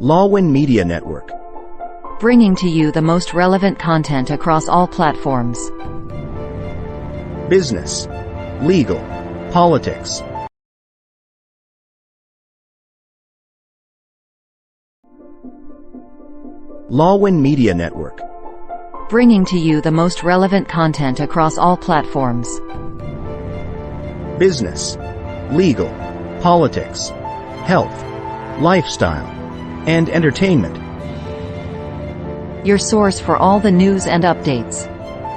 𝐂𝐡𝐫 Media Network. Bringing to you the most relevant content across all platforms. Business, legal, politics. 𝐂𝐡𝐫 Media Network. Bringing to you the most relevant content across all platforms. Business, legal, politics, health, lifestyle, and entertainment. Your source for all the news and updates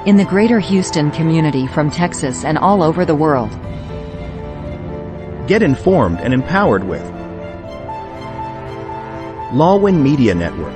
in the greater Houston community from Texas and all over the world. Get informed and empowered with 𝐂𝐡𝐫 Media Network.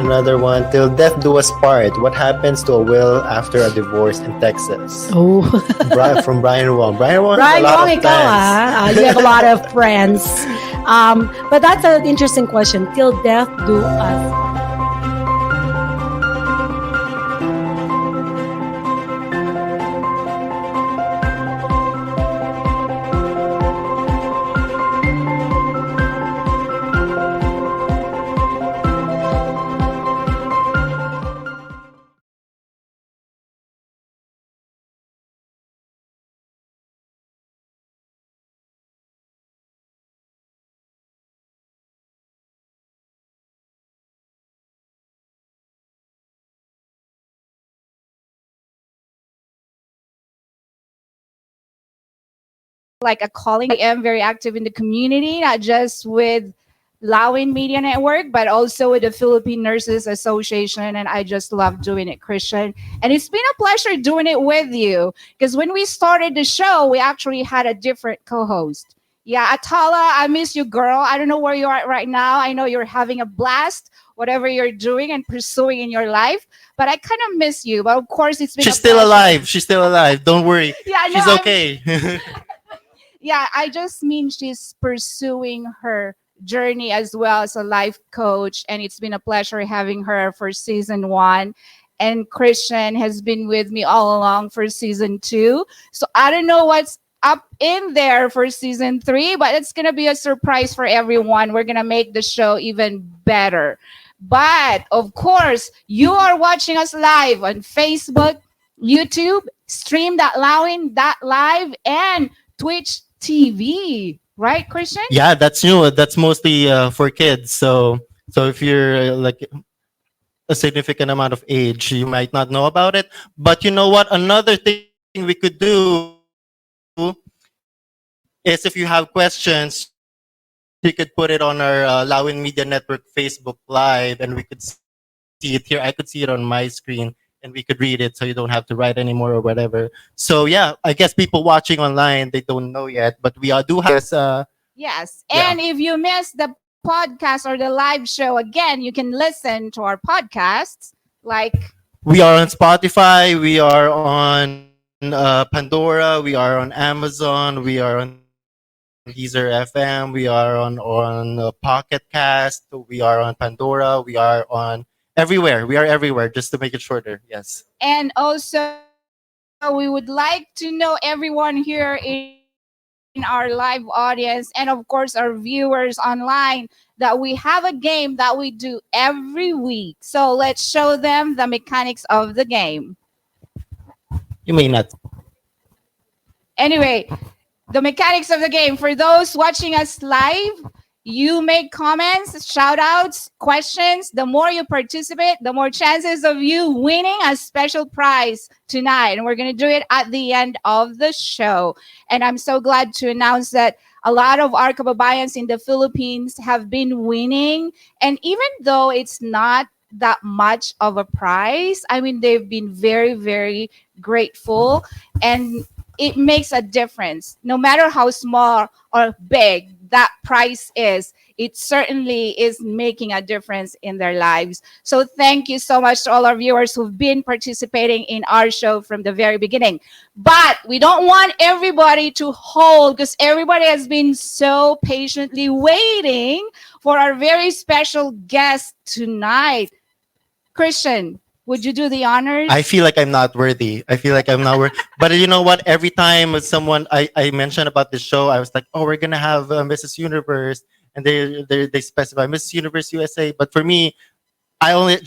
Another one, Till Death Do Us Part. What happens to a will after a divorce in Texas? Oh. From Brian Wong. Brian Wong Brian has a lot Wong, of ikaw fans. you have a lot of friends. But that's an interesting question. Till death do us like a calling. I am very active in the community, not just with Lawin Media Network, but also with the Philippine Nurses Association. And I just love doing it, Christian. And it's been a pleasure doing it with you because when we started the show, we actually had a different co host. Yeah, Atala, I miss you, girl. I don't know where you are right now. I know you're having a blast, whatever you're doing and pursuing in your life, but I kind of miss you. But of course, it's been She's a still pleasure. alive. She's still alive. Don't worry. Yeah, no, She's I'm okay. yeah, I just mean she's pursuing her journey as well as a life coach. And it's been a pleasure having her for season 1. And Christian has been with me all along for season 2. So I don't know what's up in there for season 3, but it's going to be a surprise for everyone. We're going to make the show even better. But of course, you are watching us live on Facebook, YouTube, stream.lawin.live, and Twitch TV, right, Christian? Yeah, that's new. That's mostly for kids. So if you're like a significant amount of age, you might not know about it. But you know what? Another thing we could do is if you have questions, you could put it on our Lawin Media Network Facebook Live, and we could see it here. I could see it on my screen, and we could read it, so you don't have to write anymore or whatever. So yeah, I guess people watching online, they don't know yet, but we do have this. Yes. Yeah. And if you missed the podcast or the live show again, you can listen to our podcasts like We are on Spotify. We are on Pandora. We are on Amazon. We are on Deezer FM. We are on Pocket Cast. We are on Pandora. We are on everywhere. We are everywhere. Just to make it shorter. Yes. and also we would like to know everyone here in our live audience and of course our viewers online that we have a game that we do every week. So let's show them the mechanics of the game. You may not. Anyway, the mechanics of the game. For those watching us live, you make comments, shout outs, questions. The more you participate, the more chances of you winning a special prize tonight. And we're going to do it at the end of the show. And I'm so glad to announce that a lot of our kababayans in the Philippines have been winning. And even though it's not that much of a prize, I mean, they've been very, very grateful. And it makes a difference. No matter how small or big that price is, it certainly is making a difference in their lives. So thank you so much to all our viewers who've been participating in our show from the very beginning. But we don't want everybody to hold because everybody has been so patiently waiting for our very special guest tonight. Christian, would you do the honors? I feel like I'm not worthy. I feel like I'm not worthy. But you know what? Every time someone I mentioned about the show, I was like, "Oh, we're gonna have Mrs. Universe," and they specify Mrs. Universe USA. But for me, I'm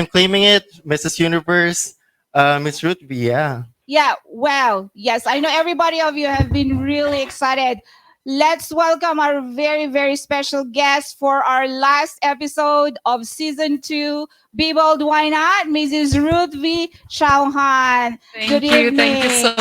claiming it, Mrs. Universe, Miss Rutvi. Yeah. Yeah, well, yes, I know everybody of you have been really excited. Let's welcome our very, very special guest for our last episode of season 2. Be bold, why not? Mrs. Rutvi Chauhan. Good evening. Thank you so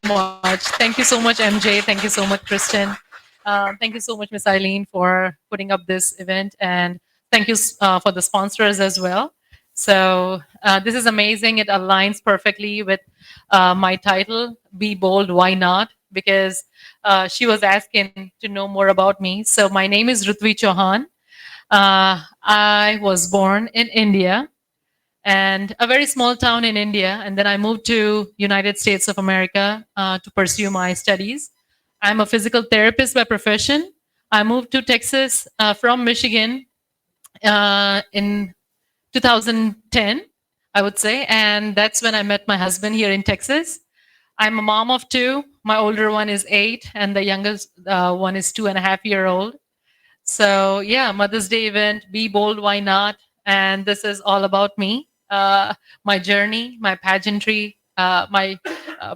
much. Thank you so much, MJ. Thank you so much, Kristen. Thank you so much, Miss Eileen, for putting up this event. And thank you for the sponsors as well. So this is amazing. It aligns perfectly with my title, Be Bold, Why Not? Because she was asking to know more about me. So my name is Rutvi Chauhan. I was born in India, and a very small town in India. And then I moved to United States of America to pursue my studies. I'm a physical therapist by profession. I moved to Texas from Michigan in 2010, I would say. And that's when I met my husband here in Texas. I'm a mom of 2. My older one is 8, and the youngest one is 2.5-year old. So yeah, Mother's Day event, Be Bold, Why Not? And this is all about me, my journey, my pageantry, my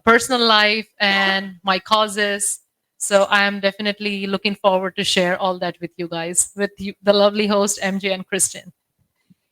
personal life, and my causes. So I am definitely looking forward to share all that with you guys, with you, the lovely host, MJ and Kristen.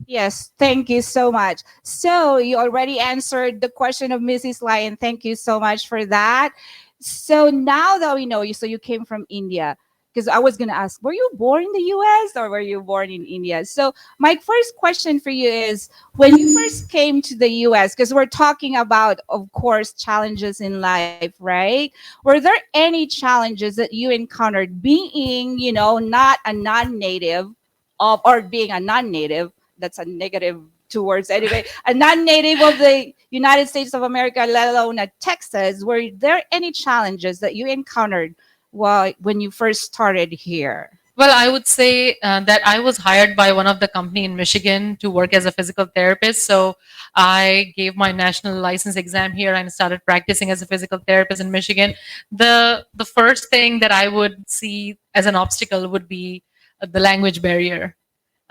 Yes, thank you so much. So you already answered the question of Mrs. Lyon. Thank you so much for that. So now that we know you, so you came from India. Because I was gonna ask, were you born in the U.S. or were you born in India? So my first question for you is, when you first came to the U.S., because we're talking about, of course, challenges in life, right? Were there any challenges that you encountered being, not a non-native, or being a non-native? That's a negative two words anyway. A non-native of the United States of America, let alone a Texas. Were there any challenges that you encountered when you first started here? Well, I would say that I was hired by one of the company in Michigan to work as a physical therapist. So I gave my national license exam here and started practicing as a physical therapist in Michigan. The first thing that I would see as an obstacle would be the language barrier.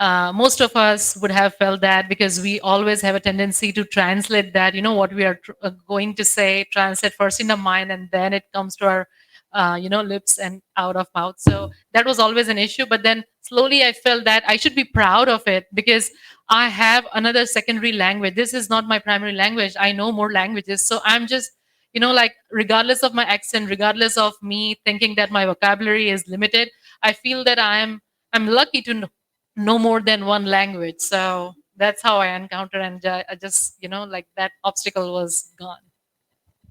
Most of us would have felt that because we always have a tendency to translate that, what we are going to say, translate first in the mind, and then it comes to our, lips and out of mouth. So that was always an issue. But then slowly I felt that I should be proud of it because I have another secondary language. This is not my primary language. I know more languages. So I'm just, like regardless of my accent, regardless of me thinking that my vocabulary is limited, I feel that I'm lucky to know more than one language. So that's how I encountered, and I just, like that obstacle was gone.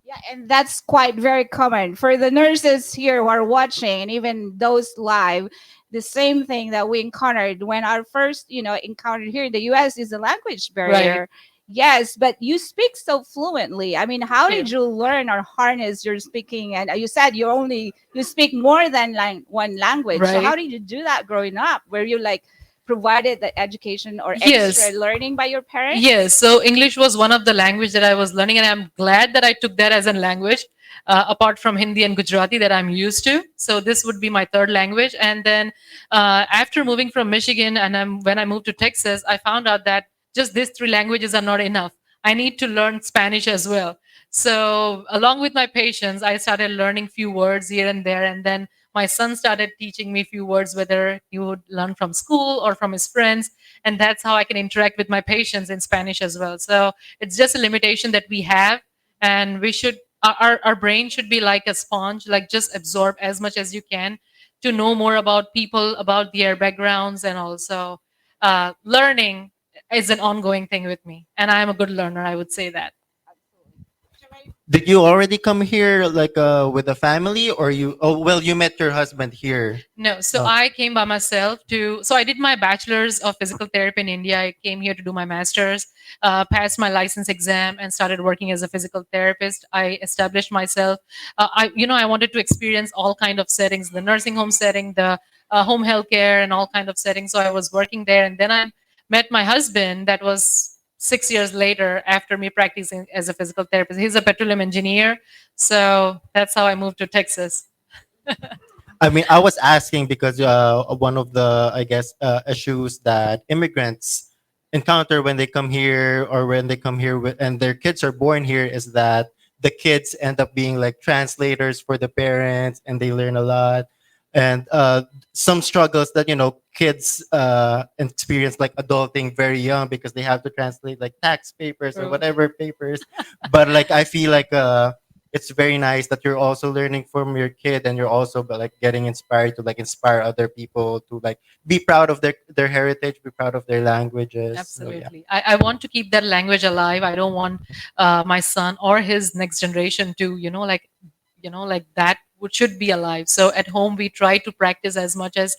Yeah, and that's quite very common for the nurses here who are watching, and even those live. The same thing that we encountered when our first, encountered here in the U.S. is the language barrier. Right. Yes, but you speak so fluently. I mean, how Thank did you. you learn or harness your speaking? And you said you speak more than one language. So how Right. did you do that growing up? Were you like provided the education or extra Yes. learning by your parents? Yes, so English was one of the language that I was learning, and I'm glad that I took that as a language, apart from Hindi and Gujarati that I'm used to. So this would be my third language. And then after moving from Michigan, and when I moved to Texas, I found out that just these three languages are not enough. I need to learn Spanish as well. So along with my patients, I started learning few words here and there, and then my son started teaching me few words, whether he would learn from school or from his friends, and that's how I can interact with my patients in Spanish as well. So it's just a limitation that we have, and we should our brain should be like a sponge, like just absorb as much as you can to know more about people, about their backgrounds, and also learning is an ongoing thing with me, and I'm a good learner. I would say that. Did you already come here like with a family, or you? Oh, well, you met your husband here. No, so Oh. I came by myself to. So I did my bachelor's of physical therapy in India. I came here to do my master's, passed my license exam, and started working as a physical therapist. I established myself. I wanted to experience all kind of settings: the nursing home setting, the home health care, and all kind of settings. So I was working there, and then I met my husband. That was 6 years later after me practicing as a physical therapist. He's a petroleum engineer, so that's how I moved to Texas. I mean, I was asking because one of the, I guess, issues that immigrants encounter when they come here, or when they come here with, and their kids are born here, is that the kids end up being like translators for the parents, and they learn a lot. And some struggles that kids experience, like adulting very young, because they have to translate like tax papers or True. whatever papers. But like I feel like it's very nice that you're also learning from your kid, and you're also like getting inspired to like inspire other people to like be proud of their heritage, be proud of their languages. So yeah. Absolutely. I want to keep that language alive. I don't want my son or his next generation to, like that would should be alive. So at home we try to practice as much as,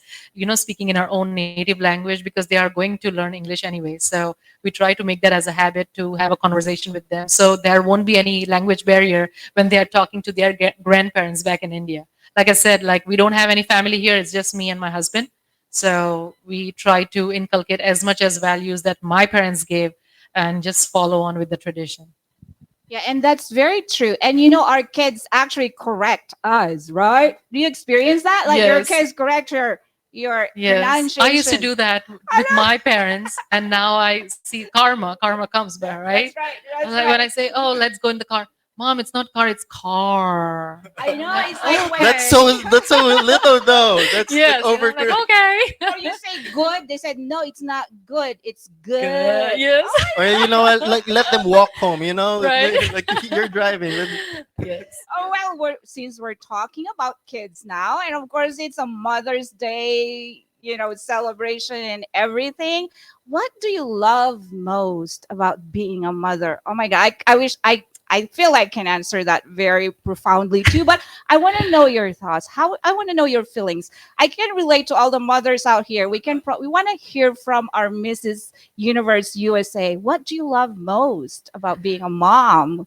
speaking in our own native language, because they are going to learn English anyway. So we try to make that as a habit to have a conversation with them. So there won't be any language barrier when they are talking to their grandparents back in India. Like I said, like we don't have any family here. It's just me and my husband. So we try to inculcate as much as values that my parents gave and just follow on with the tradition. Yeah, and that's very true. And our kids actually correct us, right? Do you experience that? Like your Yes. kids correct your Yes, I used to pronunciation. do that I with know. my parents, and now I see karma. Karma comes back, right? That's right. That's Like when I right. say, "Oh, let's go in the car," Mom, it's not car, it's car. I know. It's like when That's so little though. That's Yes, like over. like, okay. or you say good, they said no, it's not good. It's good. Good. Yes. Or you know what? Like let them walk home. You know, Right. like you're driving. Yes. Oh well, since we're talking about kids now, and of course it's a Mother's Day, celebration and everything. What do you love most about being a mother? Oh my God, I wish I feel I can answer that very profoundly too, but I want to know your thoughts. I want to know your feelings. I can relate to all the mothers out here. We want to hear from our Mrs. Universe USA. What do you love most about being a mom?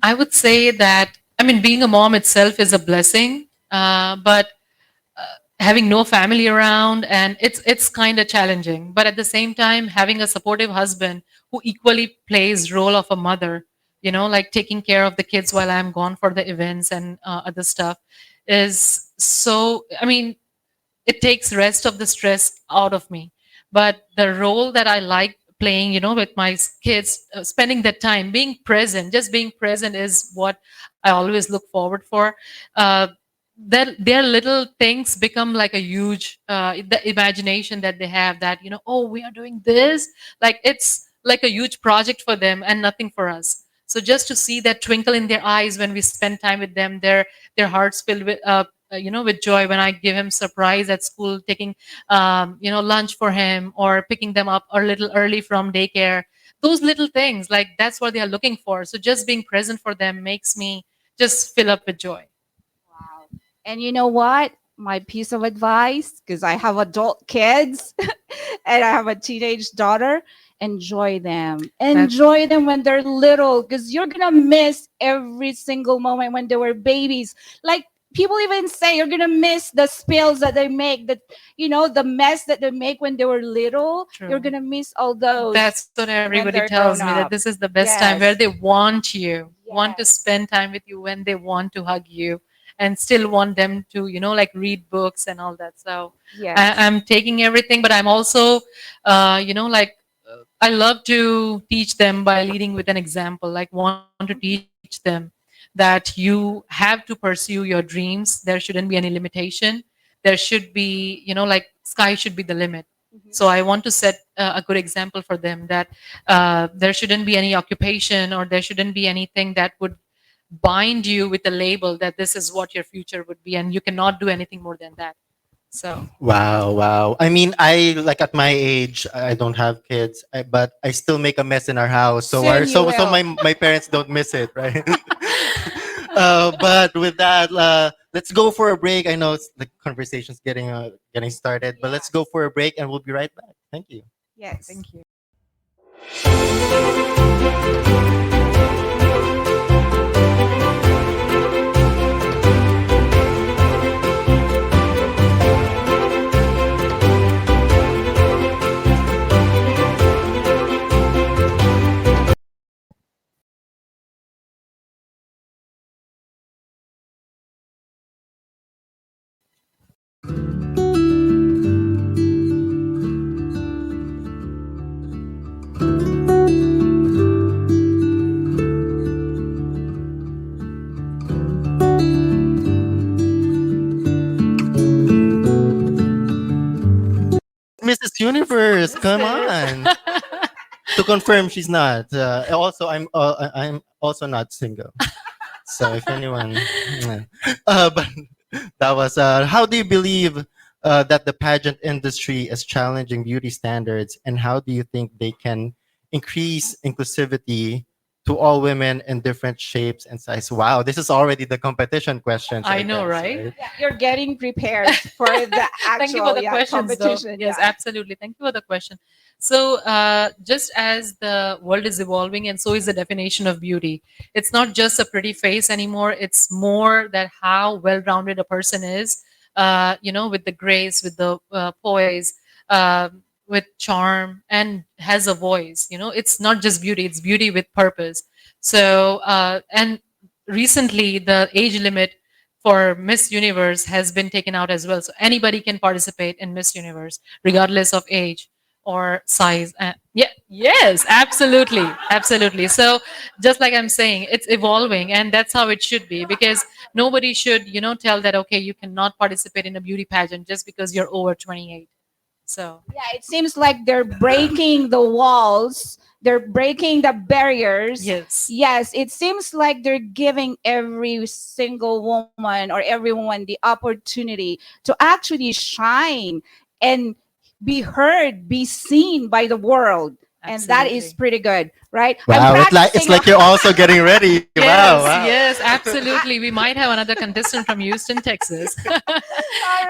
I would say that, I mean, being a mom itself is a blessing, but having no family around, and it's kind of challenging. But at the same time, having a supportive husband who equally plays role of a mother, like taking care of the kids while I'm gone for the events and other stuff, is so. I mean, it takes rest of the stress out of me. But the role that I like playing, with my kids, spending that time being present, just being present is what I always look forward for. That their little things become like a huge the imagination that they have, that oh, we are doing this, like it's like a huge project for them and nothing for us. So just to see that twinkle in their eyes when we spend time with them, their hearts filled with with joy when I give him surprise at school, taking lunch for him, or picking them up a little early from daycare. Those little things, like that's what they are looking for. So just being present for them makes me just fill up with joy. Wow. And you know what? My piece of advice, because I have adult kids and I have a teenage daughter, enjoy them. Enjoy them when they're little, because you're going to miss every single moment when they were babies. Like, people even say you're gonna miss the spills that they make, the mess that they make when they were little. True. You're gonna miss all those. That's what everybody they're tells me, grown that up. this is the best time where Yes. they want you, want to Yes. spend time with you, when they want to hug you, and still want them to, like read books and all that. So Yes. I'm taking everything, but I'm also, I love to teach them by leading with an example. Like, want to teach them that you have to pursue your dreams. There shouldn't be any limitation. There should be, sky should be the limit. Mhm. So I want to set a good example for them, that there shouldn't be any occupation, or there shouldn't be anything that would bind you with a label that this is what your future would be, and you cannot do anything more than that. So Wow, wow. I mean, I like at my age, I don't have kids, but I still make a mess in our house. So Soon you so will. my parents don't miss it, right? But with that, let's go for a break. I know the conversation's getting started, but let's go for a break, and we'll be right back. Thank you. Yes. thank you. Mrs. Universe, come on. To confirm, she's not. Also, I'm also not single. So if anyone, but that was. How do you believe that the pageant industry is challenging beauty standards, and how do you think they can increase inclusivity to all women in different shapes and sizes? Wow, this is already the competition questions. I know, guess, right? Yeah, you're getting prepared for the actual Thank you for the questions, though. competition. Yes, Yeah. absolutely. Thank you for the question. So, just as the world is evolving, and so is the definition of beauty. It's not just a pretty face anymore. It's more that how well-rounded a person is. With the grace, with the poise, with charm, and has a voice. It's not just beauty; it's beauty with purpose. So, and recently, the age limit for Miss Universe has been taken out as well. So anybody can participate in Miss Universe, regardless of age or size. Yeah, yes, absolutely, absolutely. So just like I'm saying, it's evolving, and that's how it should be, because nobody should, tell that, okay, you cannot participate in a beauty pageant just because you're over 28. So Yeah, it seems like they're breaking the walls, they're breaking the barriers. yes, Yes, it seems like they're giving every single woman or everyone the opportunity to actually shine and be heard, be seen by the world. And that is absolutely. pretty good, right? I'm Wow, it's practicing. like you're also getting ready. Wow, Yes, wow. yes, absolutely. We might have another contestant from Houston, Texas.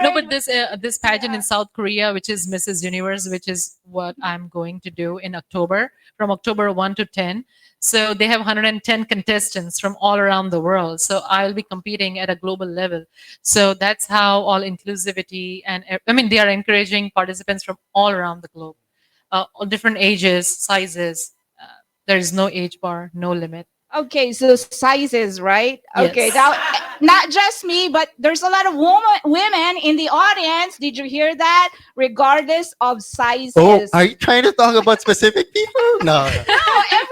No, but this pageant in South Korea, which is Mrs. Universe, which is what I'm going to do in October, from October 1 to 10. So they have 110 contestants from all around the world. So I'll be competing at a global level. So that's how all inclusivity, and I mean, they are encouraging participants from all around the globe, all different ages, sizes. There is no age bar, no limit. Okay, so sizes, right? Okay, Yes. now not just me, but there's a lot of women in the audience. Did you hear that? Regardless of sizes. Oh, are you trying to talk about specific people? No. No,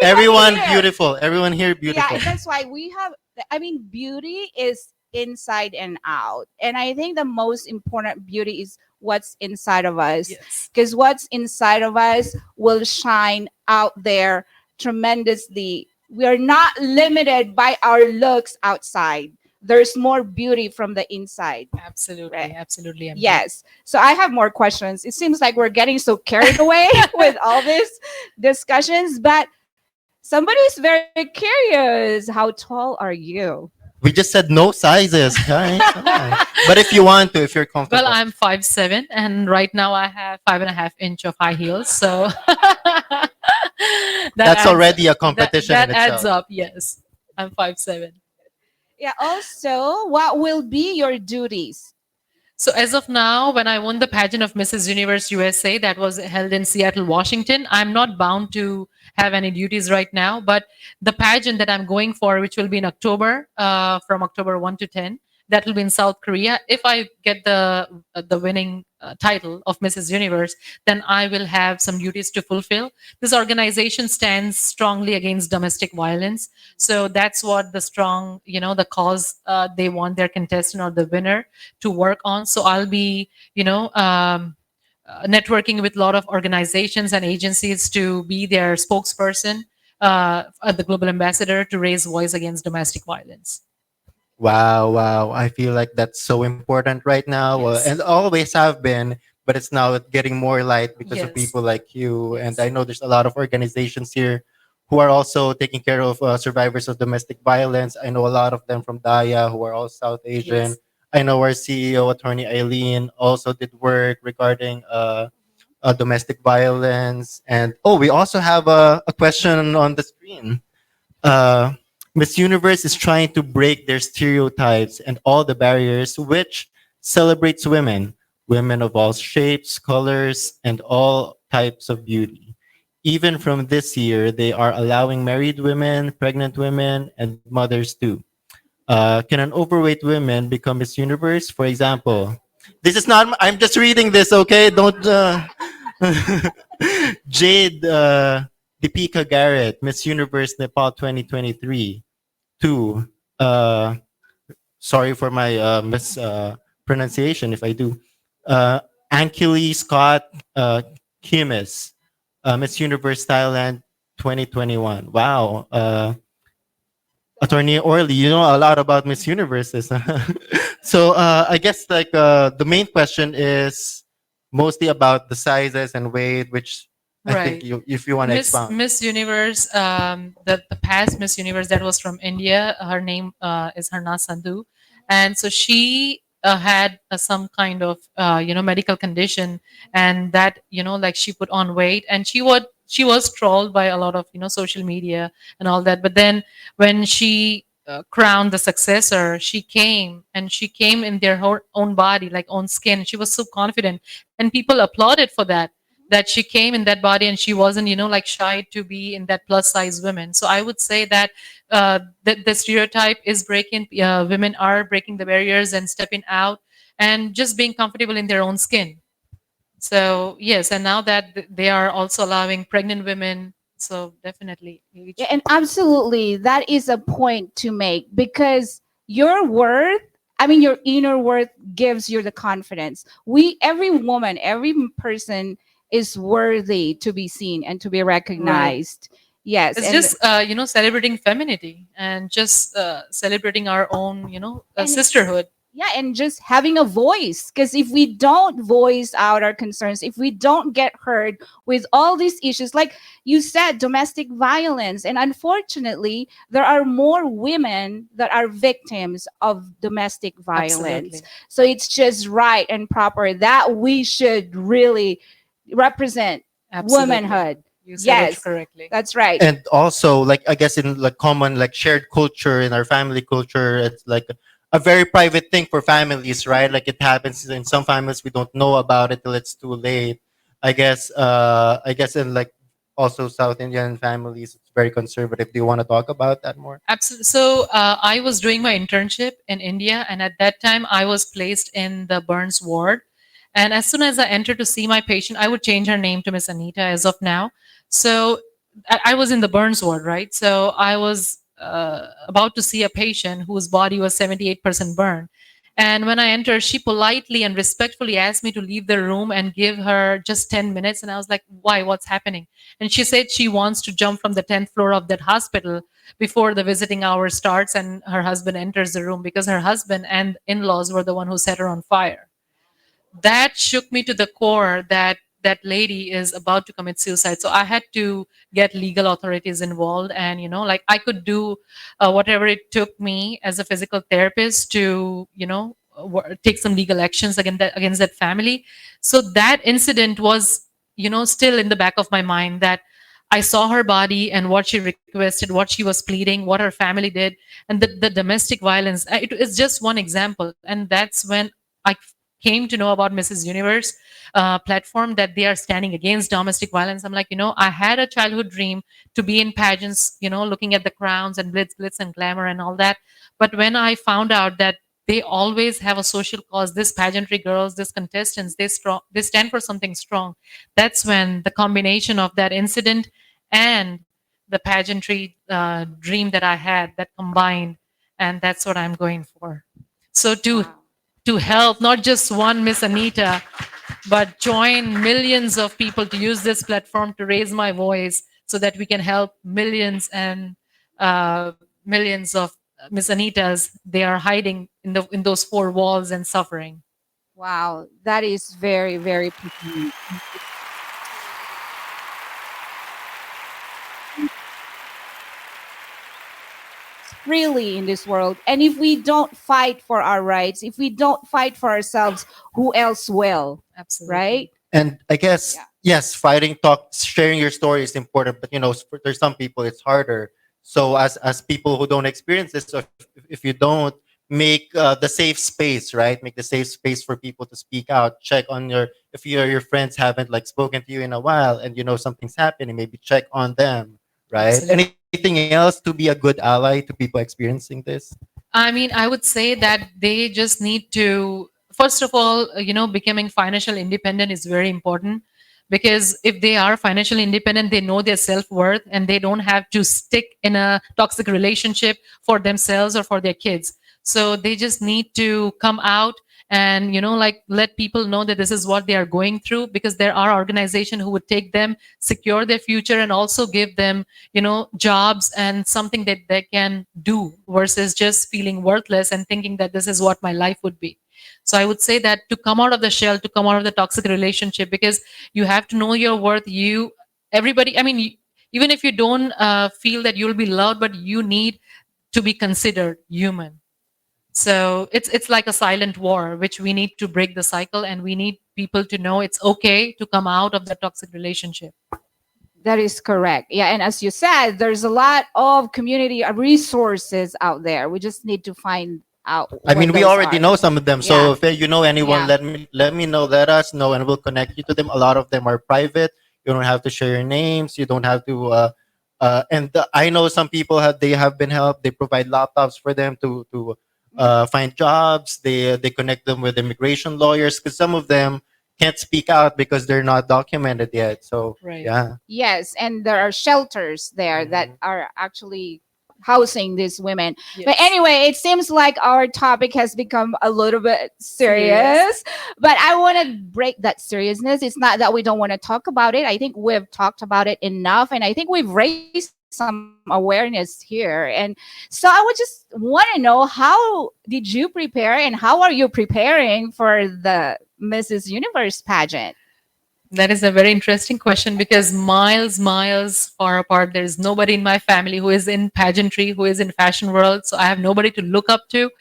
Everyone here. beautiful. Everyone here beautiful. Yeah, that's why we have. I mean, beauty is inside and out, and I think the most important beauty is what's inside of us, Yes. because what's inside of us will shine out there tremendously. We are not limited by our looks outside. There's more beauty from the inside. Absolutely. Right. Absolutely. MJ. Yes. So I have more questions. It seems like we're getting so carried away with all these discussions, but somebody's very curious. How tall are you? We just said no sizes, guys. Come on. But if you want to, if you're comfortable. Well, I'm 5'7", and right now I have 5.5 inch of high heels. So That's adds- already a competition That in adds itself. up. Yes, I'm 5'7". Yeah. Also, what will be your duties? So as of now, when I won the pageant of Mrs. Universe USA that was held in Seattle, Washington, I'm not bound to have any duties right now. But the pageant that I'm going for, which will be in October, from October 1 to 10, that will be in South Korea. If I get the winning title of Mrs. Universe, then I will have some duties to fulfill. This organization stands strongly against domestic violence. So that's what the strong, the cause they want their contestant or the winner to work on. So I'll be, networking with a lot of organizations and agencies to be their spokesperson, the global ambassador, to raise voice against domestic violence. Wow, wow. I feel like that's so important right now, Yes. and always have been, but it's now getting more light because of Yes. people like you. Yes. And I know there's a lot of organizations here who are also taking care of survivors of domestic violence. I know a lot of them from Daya who are all South Asian. Yes. I know our CEO, Attorney Eileen, also did work regarding domestic violence. And oh, we also have a question on the screen. Uh, Miss Universe is trying to break their stereotypes and all the barriers, which celebrates women of all shapes, colors, and all types of beauty. Even from this year, they are allowing married women, pregnant women, and mothers too. Can an overweight woman become Miss Universe? For example, this is not. I'm just reading this, okay? Don't. Jade Deepika Garrett, Miss Universe Nepal 2023. Two. Sorry for my mispronunciation if I do. 𝐂𝐡𝐫𝐢𝐭𝐡 Kimis, Miss Universe Thailand 2021. Wow. Attorney Orly, you know a lot about Miss Universes. So I guess like the main question is mostly about the sizes and weight, which I think Right. if you want to expound. Miss Universe, the past Miss Universe that was from India, her name is Harna Sandhu, and so she had some kind of medical condition, and that like she put on weight, and she was trolled by a lot of social media and all that. But then when she crowned the successor, she came in their own body, like own skin. She was so confident, and people applauded for that she came in that body, and she wasn't like shy to be in that plus size women. So I would say that the stereotype is breaking. Women are breaking the barriers and stepping out and just being comfortable in their own skin. So yes, and now that they are also allowing pregnant women, so definitely. Yeah, and absolutely, that is a point to make because your worth, I mean, your inner worth gives you the confidence. Every woman, every person is worthy to be seen and to be recognized. Yes, It's and just celebrating femininity and just celebrating our own and sisterhood. yeah, and just having a voice, because if we don't voice out our concerns, if we don't get heard with all these issues, like you said, domestic violence, and unfortunately there are more women that are victims of domestic violence. Absolutely. So it's just right and proper that we should really represent Absolutely. womanhood. You said it Yes, correctly. that's right. And also, like, I guess in like common like shared culture in our family culture, it's like a very private thing for families, right? Like it happens in some families, we don't know about it till it's too late. I guess in like also South Indian families, it's very conservative. Do you want to talk about that more? Absolutely. So I was doing my internship in India, and at that time I was placed in the burns ward. And as soon as I entered to see my patient, I would change her name to Miss Anita as of now. So I was in the burns ward, right? So I was about to see a patient whose body was 78% burned. And when I entered, she politely and respectfully asked me to leave the room and give her just 10 minutes. And I was like, why? What's happening? And she said she wants to jump from the 10th floor of that hospital before the visiting hour starts and her husband enters the room, because her husband and in-laws were the one who set her on fire. That shook me to the core that that lady is about to commit suicide. So I had to get legal authorities involved, and like I could do whatever it took me as a physical therapist to take some legal actions against that family. So that incident was still in the back of my mind, that I saw her body and what she requested, what she was pleading, what her family did, and the domestic violence. It is just one example, and that's when I came to know about Mrs. Universe platform, that they are standing against domestic violence. I'm like, I had a childhood dream to be in pageants, looking at the crowns and glitz and glamour and all that. But when I found out that they always have a social cause, this pageantry girls, this contestants, they stand for something strong. That's when the combination of that incident and the pageantry dream that I had, that combined, and that's what I'm going for. So to help not just one Miss Anita, but join millions of people to use this platform to raise my voice, so that we can help millions and millions of Miss Anitas. They are hiding in those four walls and suffering. Wow, that is very, very profound. Freely in this world. And if we don't fight for our rights, if we don't fight for ourselves, who else will? Absolutely. Right? And I guess, Yeah. yes, fighting, talk, sharing your story is important, but there's some people it's harder. So as people who don't experience this, so if you don't make the safe space, right? Make the safe space for people to speak out. Check on if your friends haven't like spoken to you in a while, and something's happening, maybe check on them, right? Absolutely. Anything else to be a good ally to people experiencing this? I mean, I would say that they just need to, first of all, becoming financial independent is very important, because if they are financially independent, they know their self worth and they don't have to stick in a toxic relationship for themselves or for their kids. So they just need to come out and, like let people know that this is what they are going through, because there are organizations who would take them, secure their future, and also give them jobs and something that they can do, versus just feeling worthless and thinking that this is what my life would be. So I would say that to come out of the shell, to come out of the toxic relationship, because you have to know your worth. Everybody, I mean, even if you don't feel that you'll be loved, but you need to be considered human. So it's like a silent war, which we need to break the cycle, and we need people to know it's okay to come out of the toxic relationship. That is correct. Yeah. And as you said, there's a lot of community resources out there. We just need to find out. I mean, we already know some of them. So Yeah. if you know anyone, Yeah. let me know. Let us know, and we'll connect you to them. A lot of them are private. You don't have to share your names. You don't have to. I know some people they have been helped. They provide laptops for them to find jobs. They connect them with immigration lawyers, because some of them can't speak out because they're not documented yet. So Right. yeah. Yes, and there are shelters there that Mhm. are actually housing these women. Yes. But anyway, it seems like our topic has become a little bit serious. Serious. But I want to break that seriousness. It's not that we don't want to talk about it. I think we've talked about it enough, and I think we've raised some awareness here. And so I would just want to know, how did you prepare and how are you preparing for the Mrs. Universe pageant? That is a very interesting question because miles far apart, there is nobody in my family who is in pageantry, who is in fashion world. So I have nobody to look up to.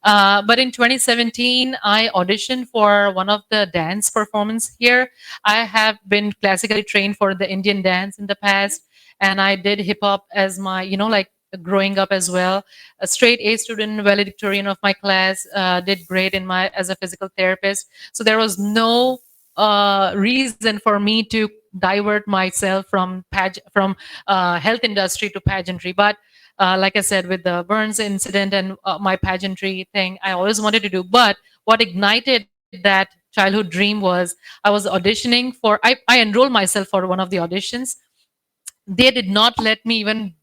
But in 2017, I auditioned for one of the dance performance here. I have been classically trained for the Indian dance in the past, and I did hip hop as my, like growing up as well. A straight A student, valedictorian of my class, did great in my as a physical therapist. So there was no reason for me to divert myself from health industry to pageantry. But like I said, with the Burns incident and my pageantry thing, I always wanted to do. But what ignited that childhood dream was I was auditioning for. I enrolled myself for one of the auditions. They did not let me even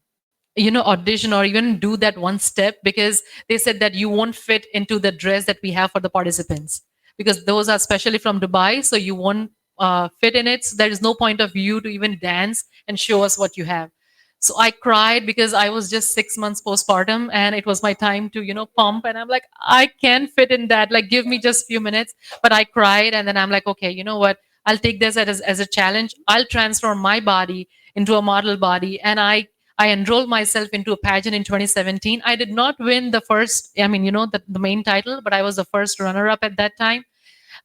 audition or even do that one step because they said that you won't fit into the dress that we have for the participants because those are specially from Dubai, so you won't fit in it. So there is no point of you to even dance and show us what you have. So I cried because I was just 6 months postpartum and it was my time to pump, and I'm like, I can fit in that, like give me just few minutes. But I cried, and then I'm like, okay, you know what, I'll take this as a challenge. I'll transform my body into a model body. And I enrolled myself into a pageant in 2017. I did not win the first, the main title, but I was the first runner up at that time.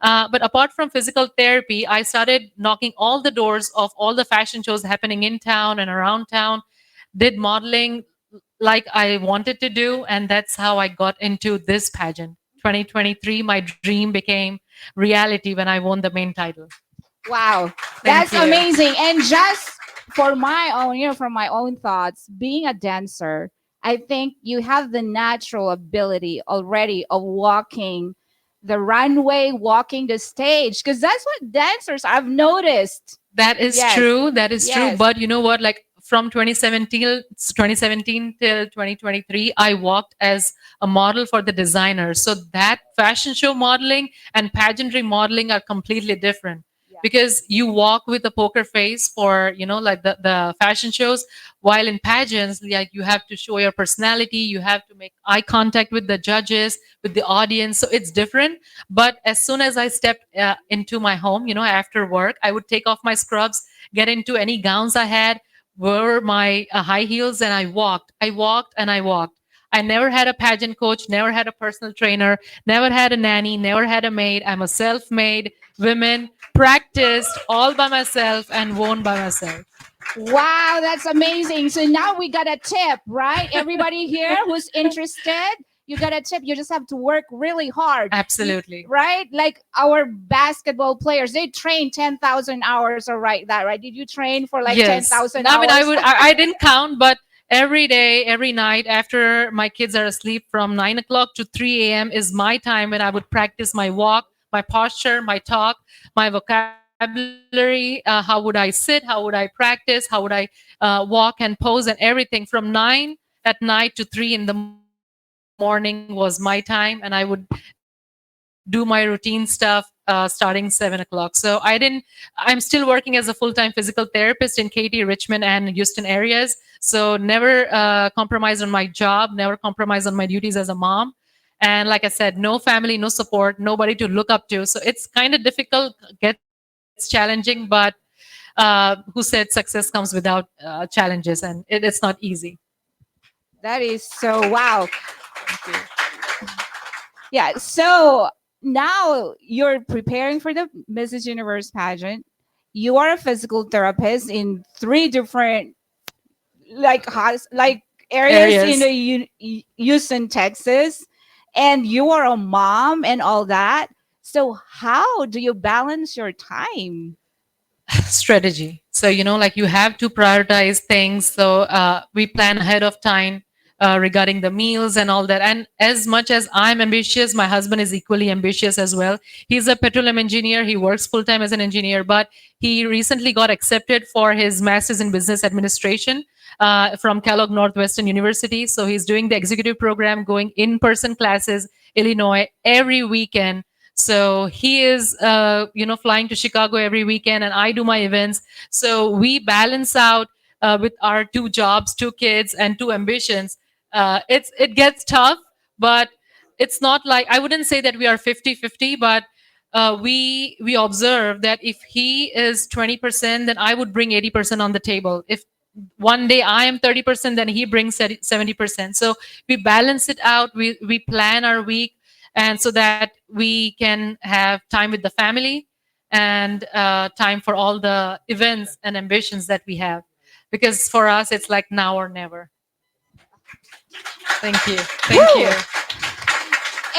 But apart from physical therapy, I started knocking all the doors of all the fashion shows happening in town and around town, did modeling like I wanted to do. And that's how I got into this pageant. 2023, my dream became reality when I won the main title. Wow, Thank that's you. amazing. And just for my own, from my own thoughts, being a dancer, I think you have the natural ability already of walking the runway, walking the stage, because that's what dancers I've noticed. That is Yes. true. That is true. Yes. But you know what? Like from 2017 till 2023, I walked as a model for the designers. So that fashion show modeling and pageantry modeling are completely different. Yeah. Because you walk with a poker face for like the fashion shows, while in pageants, like you have to show your personality, you have to make eye contact with the judges, with the audience, so it's different. But as soon as I stepped into my home, after work, I would take off my scrubs, get into any gowns I had, wear my high heels, and I walked and I walked. I never had a pageant coach, never had a personal trainer, never had a nanny, never had a maid. I'm a self-made woman, practiced all by myself and won by myself. Wow, that's amazing. So now we got a tip, right? Everybody here who's interested, you got a tip. You just have to work really hard. Absolutely. Right? Like our basketball players, they train 10,000 hours or right? Did you train for like Yes. 10,000 I hours? mean, I didn't count, but every day, every night after my kids are asleep from 9 o'clock to 3 a.m. is my time when I would practice my walk, my posture, my talk, my vocabulary. How would I sit? How would I practice? How would I walk and pose and everything from 9 at night to 3 in the morning was my time. And I would do my routine stuff starting 7 o'clock. So I'm still working as a full-time physical therapist in Katy, Richmond, and Houston areas. So never compromise on my job, never compromise on my duties as a mom. And like I said, no family, no support, nobody to look up to. So it's kind of difficult, gets challenging, but who said success comes without challenges? And it's not easy. That is so wow. Thank you. Yeah. So now you're preparing for the Mrs. Universe pageant. You are a physical therapist in three different like areas in Houston, Texas, and you are a mom and all that. So how do you balance your time? Strategy. So like you have to prioritize things. So we plan ahead of time. regarding the meals and all that. And as much as I'm ambitious, my husband is equally ambitious as well. He's a petroleum engineer. He works full time as an engineer, but he recently got accepted for his master's in business administration from Kellogg Northwestern University. So he's doing the executive program, going in-person classes, Illinois, every weekend. So he is, flying to Chicago every weekend, and I do my events. So we balance out with our 2 jobs, 2 kids, and 2 ambitions. It gets tough, but it's not like, I wouldn't say that we are 50-50, but we observe that if he is 20%, then I would bring 80% on the table. If one day I am 30%, then he brings 70%. So we balance it out. We plan our week, and so that we can have time with the family and time for all the events and ambitions that we have. Because for us, it's like now or never. Thank you. Thank you.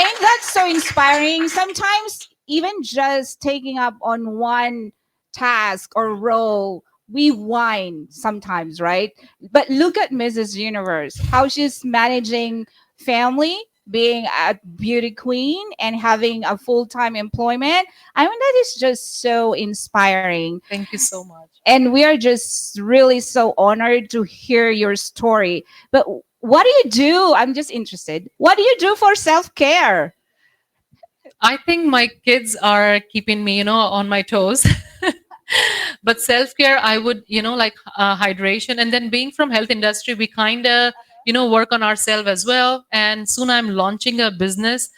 Ain't that so inspiring? Sometimes even just taking up on one task or role, we whine sometimes, right? But look at Mrs. Universe, how she's managing family, being a beauty queen, and having a full-time employment. I mean, that is just so inspiring. Thank you so much. And we are just really so honored to hear your story. But what do you do? I'm just interested. What do you do for self-care? I think my kids are keeping me, on my toes. But self-care, I would, like hydration. And then being from health industry, we kind of, work on ourselves as well. And soon I'm launching a business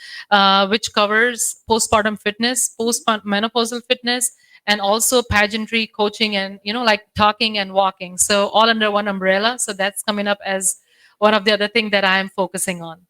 which covers postpartum fitness, postmenopausal fitness, and also pageantry coaching and, like talking and walking. So all under one umbrella. So that's coming up as one of the other things that I'm focusing on.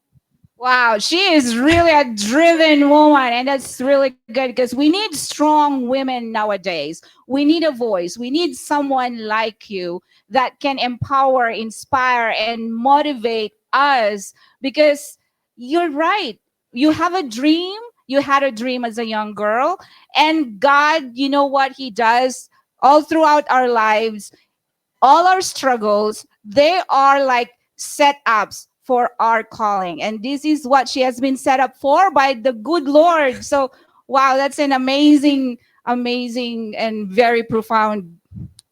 Wow, she is really a driven woman, and that's really good because we need strong women nowadays. We need a voice. We need someone like you that can empower, inspire, and motivate us because you're right. You have a dream. You had a dream as a young girl, and God, you know what He does all throughout our lives, all our struggles, they are like setups for our calling. And this is what she has been set up for by the good Lord. So, wow, that's an amazing, amazing, and very profound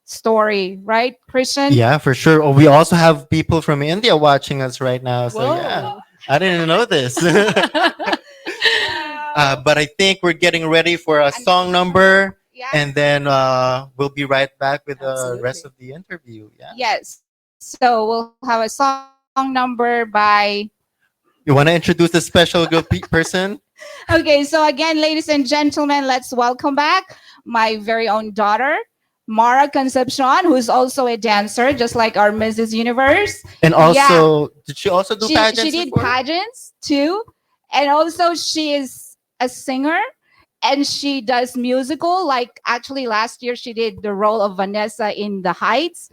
story, right, Christian? Yeah, for sure. Oh, we also have people from India watching us right now. So Whoa. yeah, I didn't know this. But I think we're getting ready for a song number, Yeah. and then we'll be right back with the Absolutely. rest of the interview. Yeah. Yes. So we'll have a song number by. You want to introduce the special good person? Okay, so again, ladies and gentlemen, let's welcome back my very own daughter, Mara Concepcion, who's also a dancer, just like our Mrs. Universe. And also, did she also do pageants? She did before? pageants too, and also she is a singer, and she does musical. Like actually, last year she did the role of Vanessa in The Heights,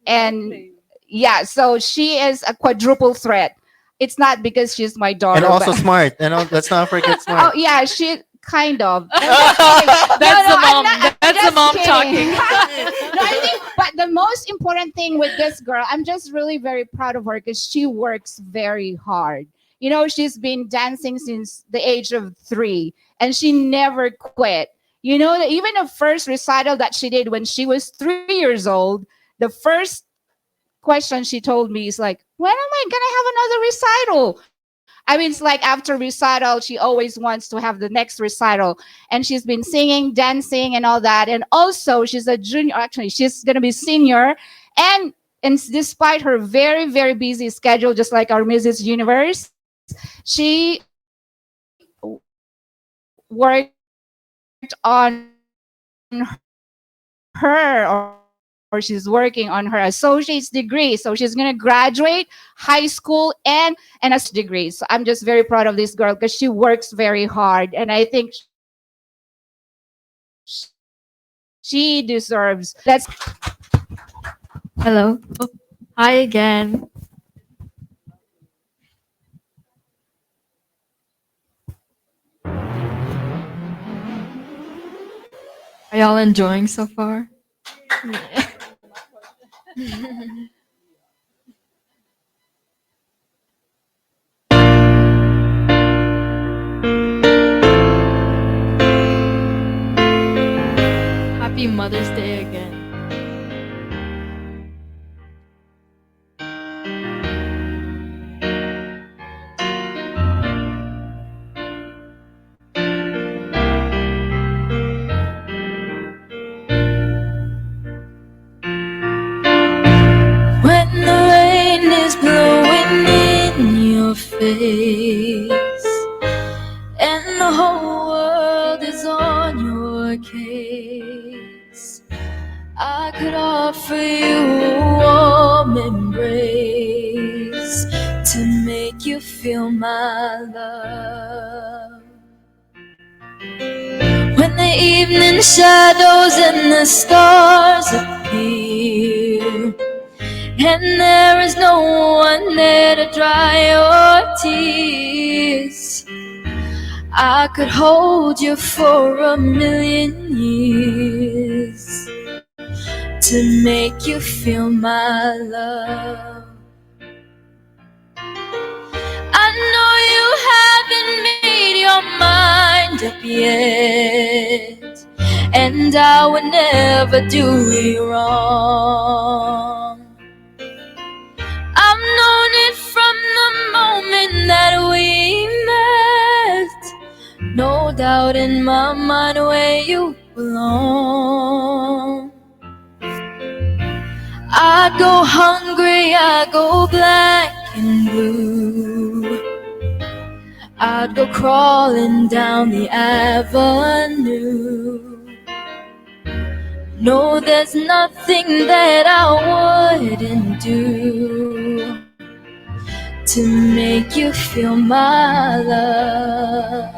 and yeah, so she is a quadruple threat. It's not because she's my daughter, And also but- smart. And let's not forget Oh smart. yeah, she kind of. That's the mom. That's the just mom kidding. talking. No, I think, but the most important thing with this girl, I'm just really very proud of her because she works very hard. You know, she's been dancing since the age of 3, and she never quit. You know, even the first recital that she did when she was 3 years old, the first question she told me is like, when am I gonna have another recital? I mean, it's like after recital, she always wants to have the next recital. And she's been singing, dancing, and all that. And also, she's a junior. Actually, she's going to be senior. And despite her very, very busy schedule, just like our Mrs. Universe, she worked on her, or she's working on her associate's degree. So she's going to graduate high school and a degree. So I'm just very proud of this girl because she works very hard. And I think she deserves. Let's. Hello. Hi again. Are y'all enjoying so far? Mother's Day again. When the rain is blowing in your face and the whole world is on your case, I could offer you a warm embrace to make you feel my love. When the evening shadows and the stars appear and there is no one there to dry your tears, I could hold you for a million years to make you feel my love. I know you haven't made your mind up yet, and I would never do you wrong. I've known it from the moment that we met. No doubt in my mind where you belong. I go hungry, I go black and blue. I'd go crawling down the avenue. No, there's nothing that I wouldn't do to make you feel my love.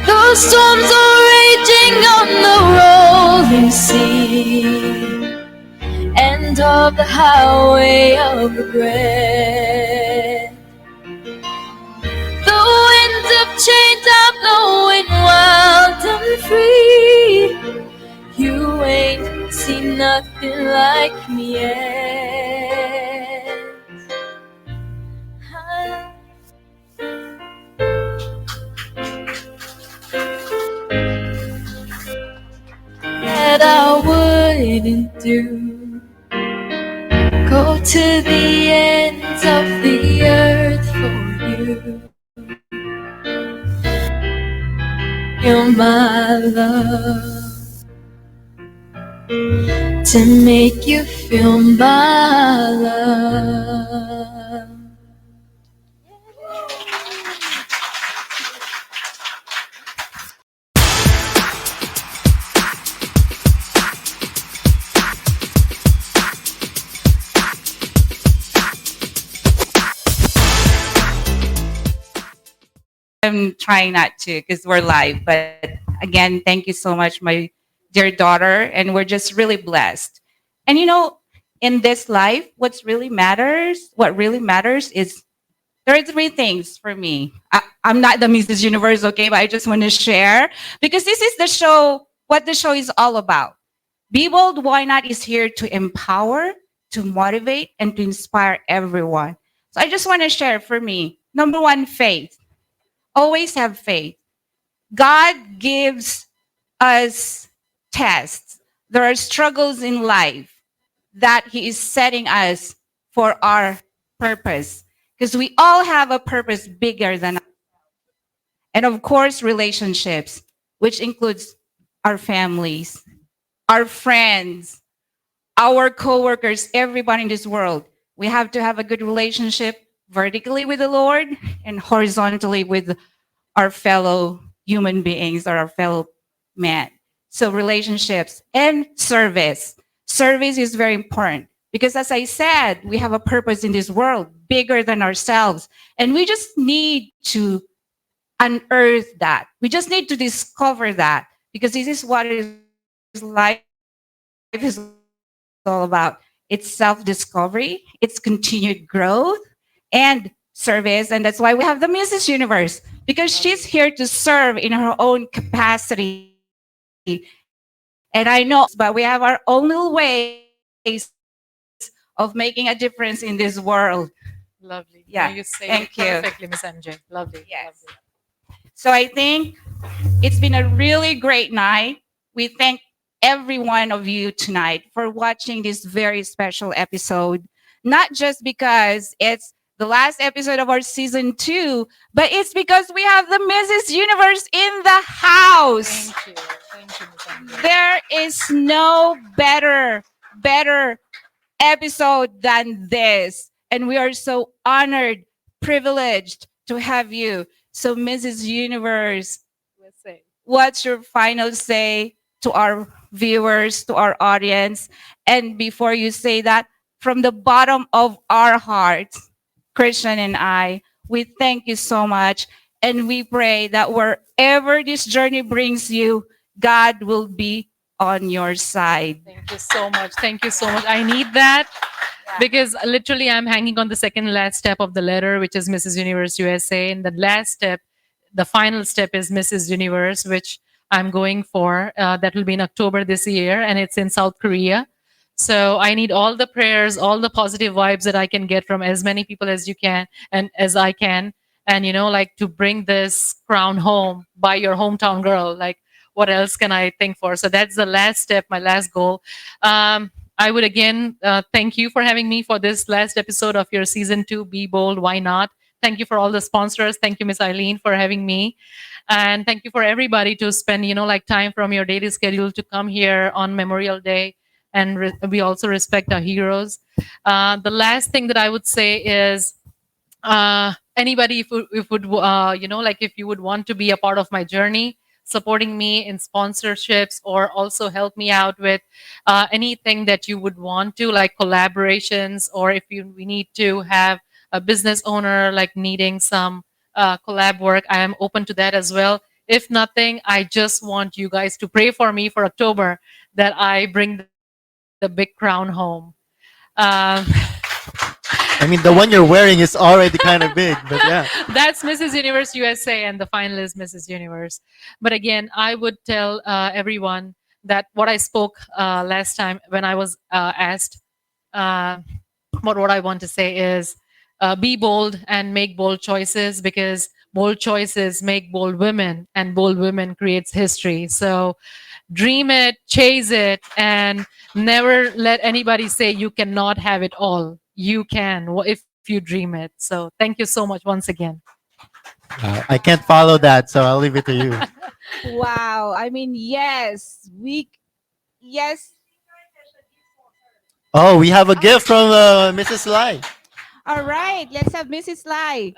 Those storms are raging on the rolling sea and of the highway of regret. The winds of change are blowing wild and free. You ain't seen nothing like me yet. That I wouldn't do. Go to the ends of the earth for you. You're my love, to make you feel my love. I'm trying not to because we're live. But again, thank you so much, my dear daughter. And we're just really blessed. And you know, in this life, what really matters is there are three things for me. I'm not the Mrs. Universe, okay, but I just want to share because this is the show, what the show is all about. Be Bold, Why Not is here to empower, to motivate, and to inspire everyone. So I just want to share for me, number one, faith. Always have faith. God gives us tests. There are struggles in life that He is setting us for our purpose. Because we all have a purpose bigger than us. And of course, relationships, which includes our families, our friends, our coworkers, everybody in this world. We have to have a good relationship vertically with the Lord and horizontally with our fellow human beings or our fellow man. So relationships and service. Service is very important because as I said, we have a purpose in this world bigger than ourselves. And we just need to unearth that. We just need to discover that because this is what life is all about. its self-discovery, its continued growth, and service. And that's why we have the Mrs. Universe, because she's here to serve in her own capacity. And I know, but we have our own little ways of making a difference in this world. Lovely. Yeah, No, you say thank it you. perfectly, Miss MJ. Lovely. Yes. Lovely. So I think it's been a really great night. We thank every one of you tonight for watching this very special episode, not just because it's the last episode of our season 2, but it's because we have the Mrs. Universe in the house. Thank you. Thank you, Miss MJ. There is no better episode than this. And we are so honored, privileged to have you. So, Mrs. Universe, Let's say. what's your final say to our viewers, to our audience? And before you say that, from the bottom of our hearts, Christian and I, we thank you so much. And we pray that wherever this journey brings you, God will be on your side. Thank you so much. Thank you so much. I need that because literally I'm hanging on the second last step of the letter, which is Mrs. Universe USA. And the last step, the final step is Mrs. Universe, which I'm going for. That will be in October this year, and it's in South Korea. So I need all the prayers, all the positive vibes that I can get from as many people as you can and as I can. And, you know, like to bring this crown home by your hometown girl. Like, what else can I think for? So that's the last step, my last goal. I would again thank you for having me for this last episode of your season 2, Be Bold, Why Not? Thank you for all the sponsors. Thank you, Miss Eileen, for having me. And thank you for everybody to spend, you know, like time from your daily schedule to come here on Memorial Day. And we also respect our heroes. The last thing that I would say is anybody, if would you know, like if you would want to be a part of my journey, supporting me in sponsorships or also help me out with anything that you would want to, like collaborations, or if we need to have a business owner like needing some collab work, I am open to that as well. If nothing, I just want you guys to pray for me for October that I bring the big crown home. I mean, the one you're wearing is already kind of big, but yeah. That's Mrs. Universe USA, and the final is Mrs. Universe. But again, I would tell everyone that what I spoke last time when I was asked what I want to say is be bold and make bold choices, because bold choices make bold women, and bold women creates history. So dream it, chase it, and never let anybody say you cannot have it all. You can if you dream it. So thank you so much once again. I can't follow that, so I'll leave it to you. Wow. I mean, yes. Oh, we have a gift from Mrs. Lai. All right. Let's have Mrs. Lai.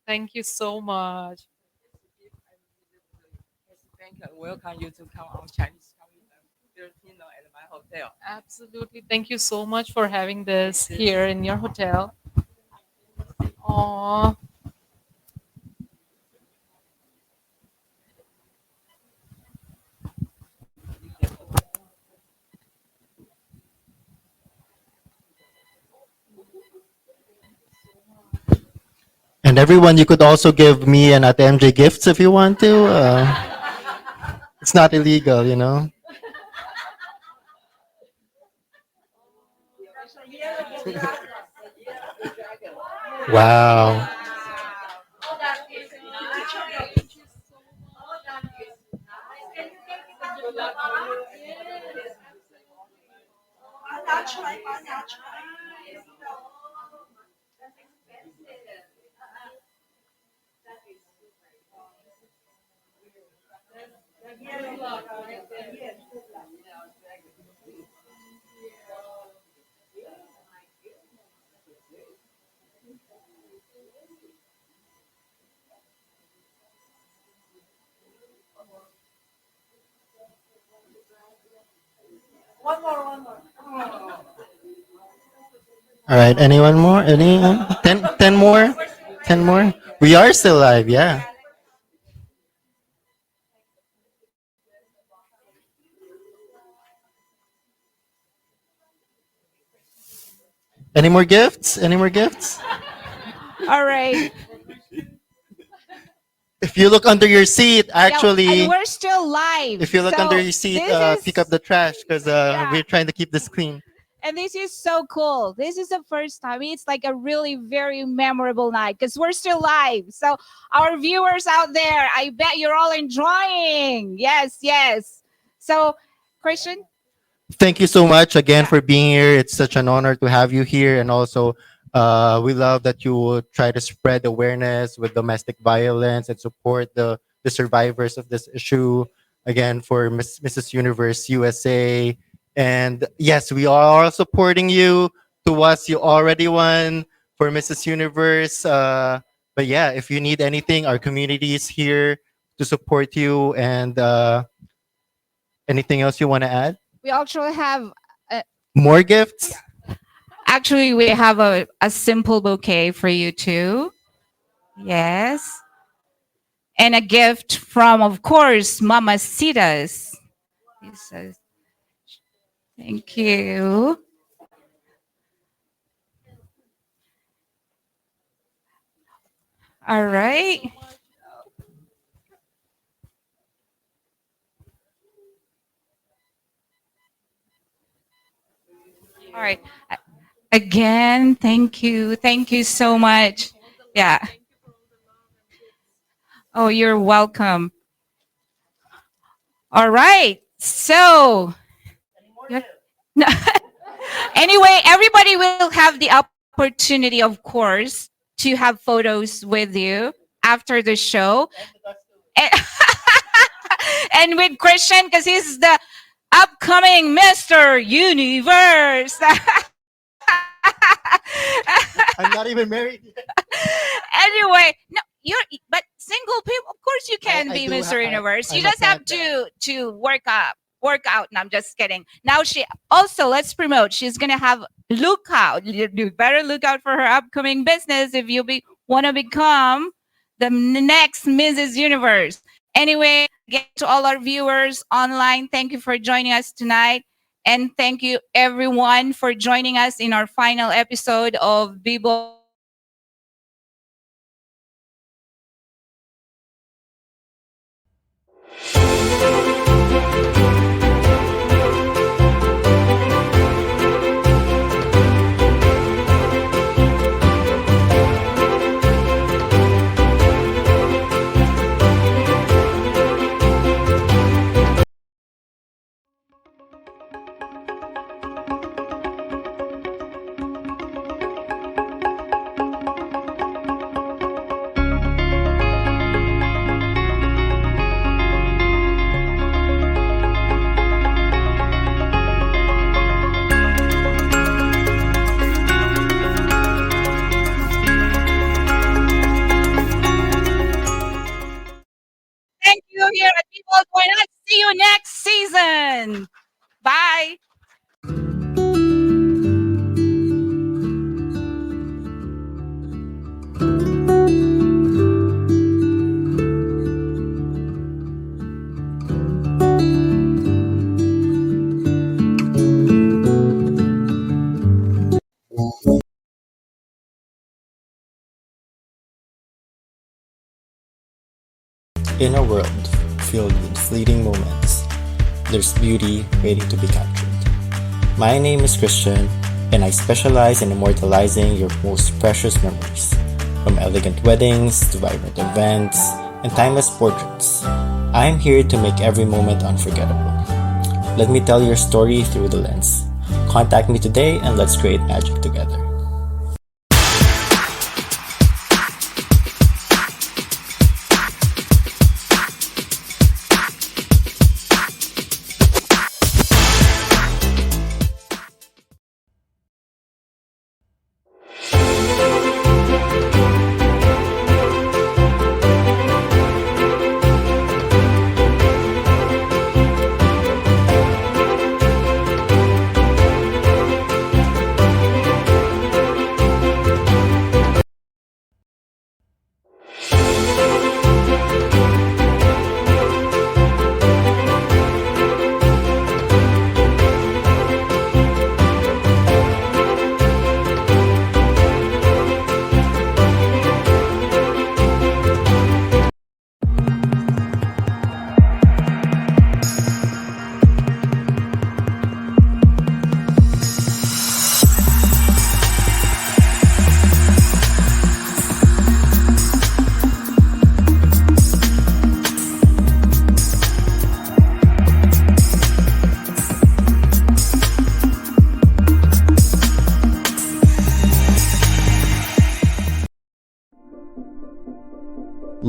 Thank you so much. Welcome you to come on Chinese Filipino at my hotel. Absolutely. Thank you so much for having this here in your hotel. Aww. And everyone, you could also give me and at MJ gifts if you want to. It's not illegal, you know. Wow. One more. All right. Anyone more? Any? 10 more? 10 more? We are still live, yeah. Any more gifts? Any more gifts? All right. If you look under your seat, Yeah, actually, and we're still live. if you look So under your seat, this is- pick up the trash because we're trying to keep this clean. And this is so cool. This is the first time. It's like a really very memorable night because we're still live. So our viewers out there, I bet you're all enjoying. Yes, yes. So, Christian, Thank you so much again for being here. It's such an honor to have you here. And also, we love that you will try to spread awareness with domestic violence and support the survivors of this issue. Again, for Mrs. Universe USA. And yes, we are supporting you. To us, you already won for Mrs. Universe. But yeah, if you need anything, our community is here to support you. And anything else you want to add? we actually have More gifts? actually we have a simple bouquet for you too. Yes. And a gift from, of course, Mamacitas. He says, thank you. All right. All right. Again, thank you. Thank you so much. Yeah. Oh, you're welcome. All right. So, no. Anyway, everybody will have the opportunity, of course, to have photos with you after the show. And with Christian, because he's the upcoming Mr. Universe. I'm not even married yet. Anyway, no, but single people, of course you can I be do Mr. Universe. You I'm a just have to work out. No, I'm just kidding. Now she also, let's promote. She's gonna have look out. You better look out for her upcoming business if you want to become the next Mrs. Universe. Anyway, again, to all our viewers online, thank you for joining us tonight. And thank you everyone for joining us in our final episode of Bibo. Thank you here at People Going On. See you next season. Bye. In a world filled with fleeting moments, there's beauty waiting to be captured. My name is Christian, and I specialize in immortalizing your most precious memories, from elegant weddings to vibrant events and timeless portraits. I'm here to make every moment unforgettable. Let me tell your story through the lens. Contact me today and let's create magic together.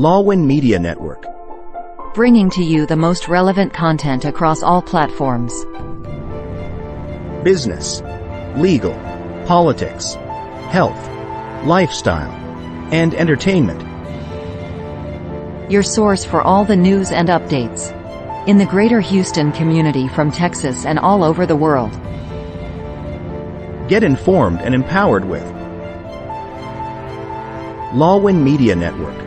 𝐿AWIN Media Network. Bringing to you the most relevant content across all platforms. Business, legal, politics, health, lifestyle, and entertainment. Your source for all the news and updates in the greater Houston community from Texas and all over the world. Get informed and empowered with 𝐿AWIN Media Network.